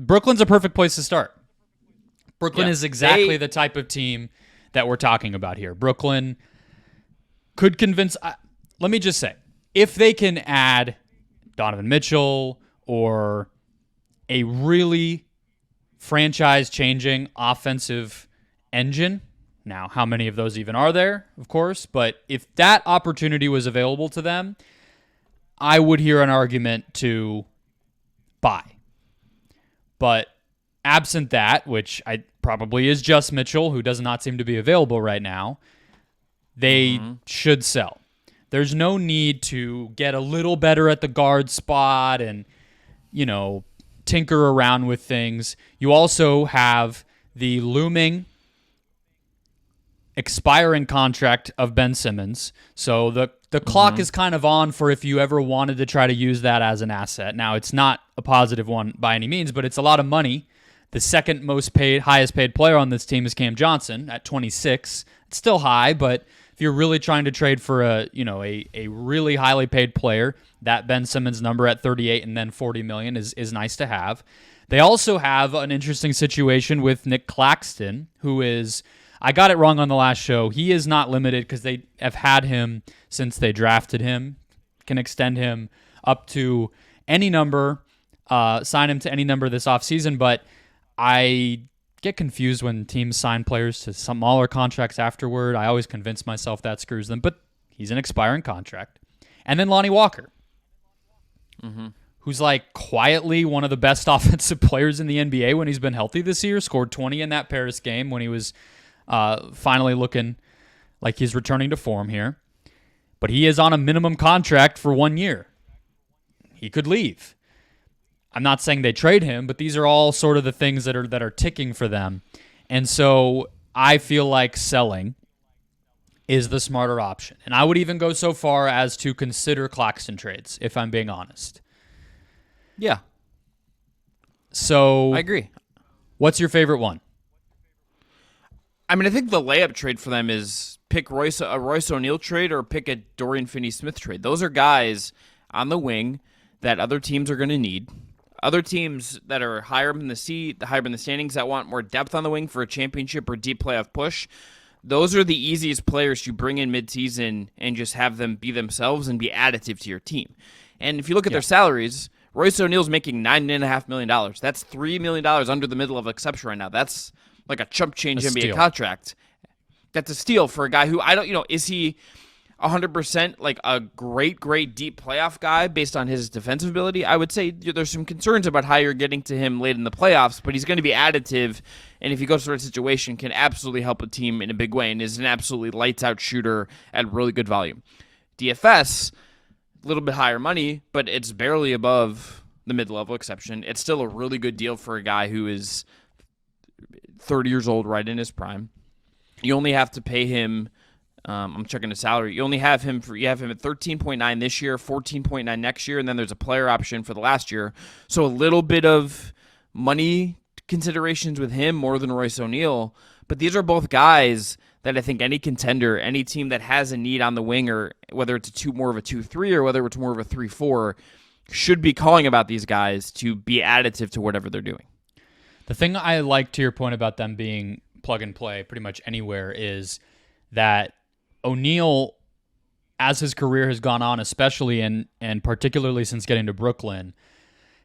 Brooklyn's a perfect place to start. Brooklyn Yeah. is exactly the type of team that we're talking about here. Brooklyn could convince. Let me just say, if they can add Donovan Mitchell or a really franchise-changing offensive engine. Now, how many of those even are there, of course? But if that opportunity was available to them, I would hear an argument to buy. But absent that, which I probably is just Mitchell, who does not seem to be available right now, they should sell. There's no need to get a little better at the guard spot and, tinker around with things. You also have the looming expiring contract of Ben Simmons. So the clock is kind of on for if you ever wanted to try to use that as an asset. Now, it's not a positive one by any means, but it's a lot of money. The second highest paid player on this team is Cam Johnson at 26. It's still high, but if you're really trying to trade for a really highly paid player, that Ben Simmons number at 38 and then 40 million is nice to have. They also have an interesting situation with Nick Claxton, who is, I got it wrong on the last show. He is not limited because they have had him since they drafted him. Can extend him up to any number, sign him to any number this offseason, but I get confused when teams sign players to smaller contracts afterward. I always convince myself that screws them, but he's an expiring contract. And then Lonnie Walker, who's like quietly one of the best offensive players in the NBA when he's been healthy this year, scored 20 in that Paris game when he was finally looking like he's returning to form here. But he is on a minimum contract for 1 year. He could leave. I'm not saying they trade him, but these are all sort of the things that are ticking for them. And so I feel like selling is the smarter option. And I would even go so far as to consider Claxton trades, if I'm being honest. Yeah. So I agree. What's your favorite one? I mean, I think the layup trade for them is pick a Royce O'Neal trade or pick a Dorian Finney-Smith trade. Those are guys on the wing that other teams are going to need. Other teams that are higher in the standings that want more depth on the wing for a championship or deep playoff push, those are the easiest players to bring in midseason and just have them be themselves and be additive to your team. And if you look at their salaries, Royce O'Neal's making $9.5 million. That's $3 million under the middle of exception right now. That's like a chump change NBA contract. That's a steal for a guy who is he 100% like a great deep playoff guy based on his defensive ability? I would say there's some concerns about how you're getting to him late in the playoffs, but he's going to be additive, and if he goes to the right situation, can absolutely help a team in a big way and is an absolutely lights-out shooter at really good volume. DFS, a little bit higher money, but it's barely above the mid-level exception. It's still a really good deal for a guy who is 30 years old, right in his prime. You only have to pay him. I'm checking his salary. You have him at 13.9 this year, 14.9 next year, and then there's a player option for the last year. So a little bit of money considerations with him more than Royce O'Neal. But these are both guys that I think any contender, any team that has a need on the wing, or whether it's more of a 2-3 or whether it's more of a 3-4, should be calling about these guys to be additive to whatever they're doing. The thing I like to your point about them being plug and play pretty much anywhere is that O'Neal, as his career has gone on, especially and particularly since getting to Brooklyn,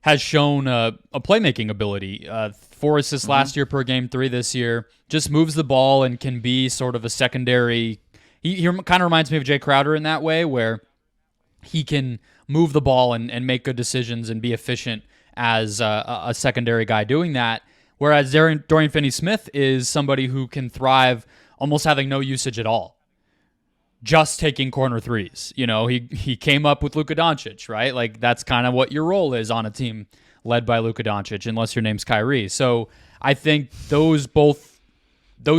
has shown a playmaking ability. 4 assists last year per game, 3 this year. Just moves the ball and can be sort of a secondary. He kind of reminds me of Jay Crowder in that way, where he can move the ball and make good decisions and be efficient as a secondary guy doing that. Whereas Dorian Finney-Smith is somebody who can thrive almost having no usage at all, just taking corner threes. He came up with Luka Doncic, right? Like, that's kind of what your role is on a team led by Luka Doncic, unless your name's Kyrie. So I think those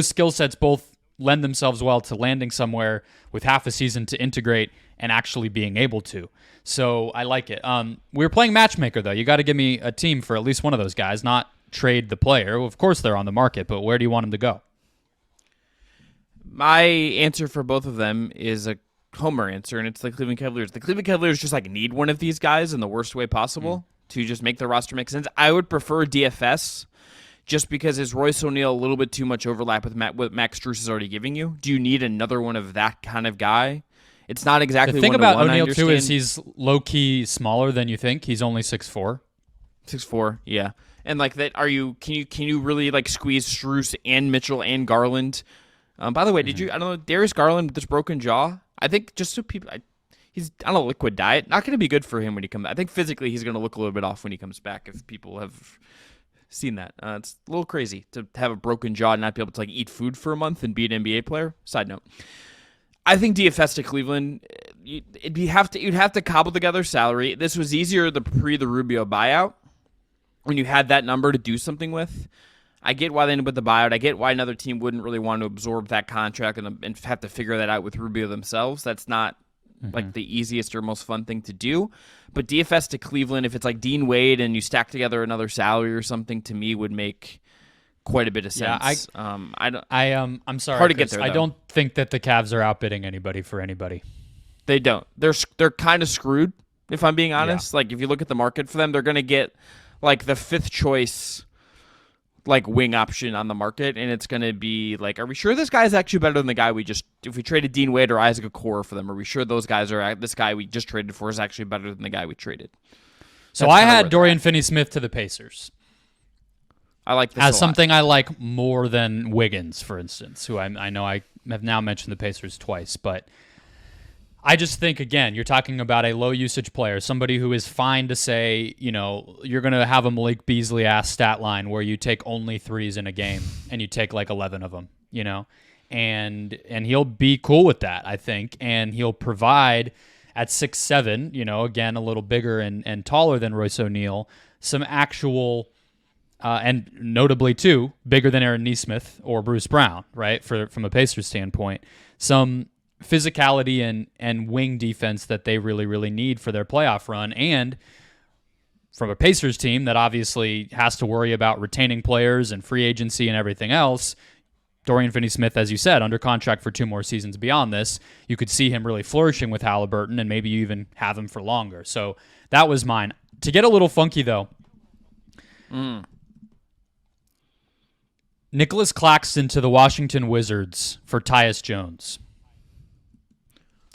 skill sets both lend themselves well to landing somewhere with half a season to integrate and actually being able to. So I like it. We were playing matchmaker, though. You got to give me a team for at least one of those guys, not trade the player. Well, of course they're on the market, but where do you want them to go? My answer for both of them is a homer answer, and it's the Cleveland Cavaliers. The Cleveland Cavaliers just need one of these guys in the worst way possible. to just make the roster make sense. I would prefer DFS just because is Royce O'Neal a little bit too much overlap with what Max Strus is already giving you? Do you need another one of that kind of guy? It's not exactly the thing one-to-one, about O'Neal too is he's low key smaller than you think. He's only 6'4". 6'4", yeah. And like that, can you really like squeeze Strus and Mitchell and Garland? By the way, did you? I don't know, Darius Garland with this broken jaw. I think just so people, he's on a liquid diet. Not going to be good for him when he comes. I think physically he's going to look a little bit off when he comes back. If people have seen that, it's a little crazy to have a broken jaw and not be able to like eat food for a month and be an NBA player. Side note. I think DFS to Cleveland, you'd have to cobble together salary. This was easier the Rubio buyout when you had that number to do something with. I get why they ended with the buyout. I get why another team wouldn't really want to absorb that contract and have to figure that out with Rubio themselves. That's not like the easiest or most fun thing to do. But DFS to Cleveland, if it's like Dean Wade and you stack together another salary or something, to me would make quite a bit of sense. Yeah, I'm sorry. Hard to get there, I don't think that the Cavs are outbidding anybody for anybody. They don't. They're kind of screwed, if I'm being honest. Yeah. Like if you look at the market for them, they're going to get like the fifth choice like wing option on the market, and it's going to be like, are we sure this guy is actually better than the guy if we traded Dean Wade or Isaac Okoro for them, are we sure those guys this guy we just traded for is actually better than the guy we traded? So I had Dorian Finney-Smith to the Pacers. I like this as something I like more than Wiggins, for instance, who I know I have now mentioned the Pacers twice, but I just think, again, you're talking about a low-usage player, somebody who is fine to say, you're going to have a Malik Beasley-ass stat line where you take only threes in a game and you take like 11 of them, and he'll be cool with that, I think, and he'll provide at 6'7", again, a little bigger and taller than Royce O'Neal, some actual... and notably, too, bigger than Aaron Nesmith or Bruce Brown, right, from a Pacers standpoint. Some physicality and wing defense that they really, really need for their playoff run. And from a Pacers team that obviously has to worry about retaining players and free agency and everything else, Dorian Finney-Smith, as you said, under contract for 2 more seasons beyond this, you could see him really flourishing with Halliburton, and maybe you even have him for longer. So that was mine. To get a little funky, though, Nicolas Claxton to the Washington Wizards for Tyus Jones.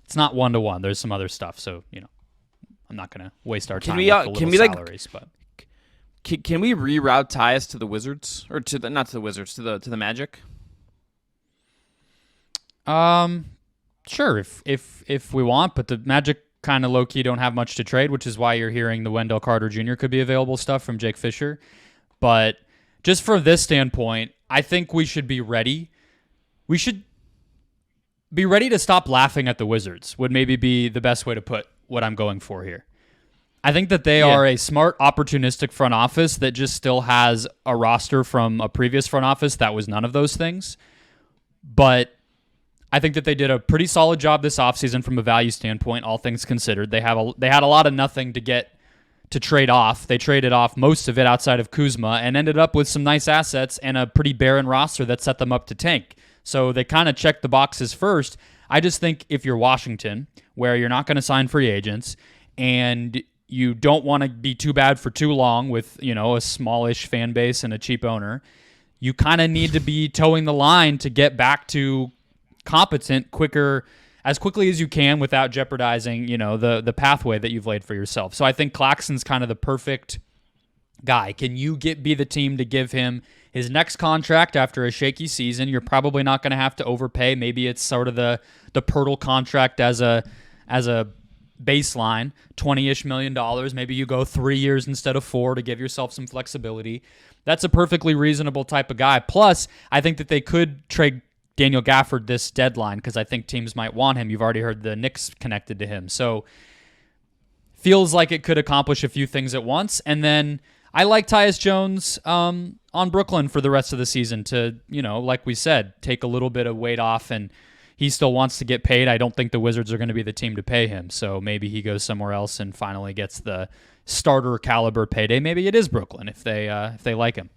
It's not 1-to-1. There's some other stuff, so I'm not going to waste our time with the little salaries. But can we reroute Tyus to the Wizards or not to the Wizards to the Magic? Sure, if we want, but the Magic kind of low key don't have much to trade, which is why you're hearing the Wendell Carter Jr. could be available stuff from Jake Fisher, but. Just from this standpoint, I think we should be ready. We should be ready to stop laughing at the Wizards, would maybe be the best way to put what I'm going for here. I think that they are a smart, opportunistic front office that just still has a roster from a previous front office that was none of those things. But I think that they did a pretty solid job this offseason from a value standpoint, all things considered. They had a lot of nothing to trade off. They traded off most of it outside of Kuzma and ended up with some nice assets and a pretty barren roster that set them up to tank. So they kind of checked the boxes first. I just think if you're Washington, where you're not going to sign free agents and you don't want to be too bad for too long with, a smallish fan base and a cheap owner, you kind of need to be towing the line to get back to competent as quickly as you can without jeopardizing, the pathway that you've laid for yourself. So I think Claxton's kind of the perfect guy. Can you be the team to give him his next contract after a shaky season? You're probably not going to have to overpay. Maybe it's sort of the Pirtle contract as a baseline, $20-ish million. Maybe you go 3 years instead of 4 to give yourself some flexibility. That's a perfectly reasonable type of guy. Plus, I think that they could trade Daniel Gafford this deadline because I think teams might want him. You've already heard the Knicks connected to him. So feels like it could accomplish a few things at once. And then I like Tyus Jones on Brooklyn for the rest of the season to, like we said, take a little bit of weight off, and he still wants to get paid. I don't think the Wizards are going to be the team to pay him. So maybe he goes somewhere else and finally gets the starter caliber payday. Maybe it is Brooklyn if they like him.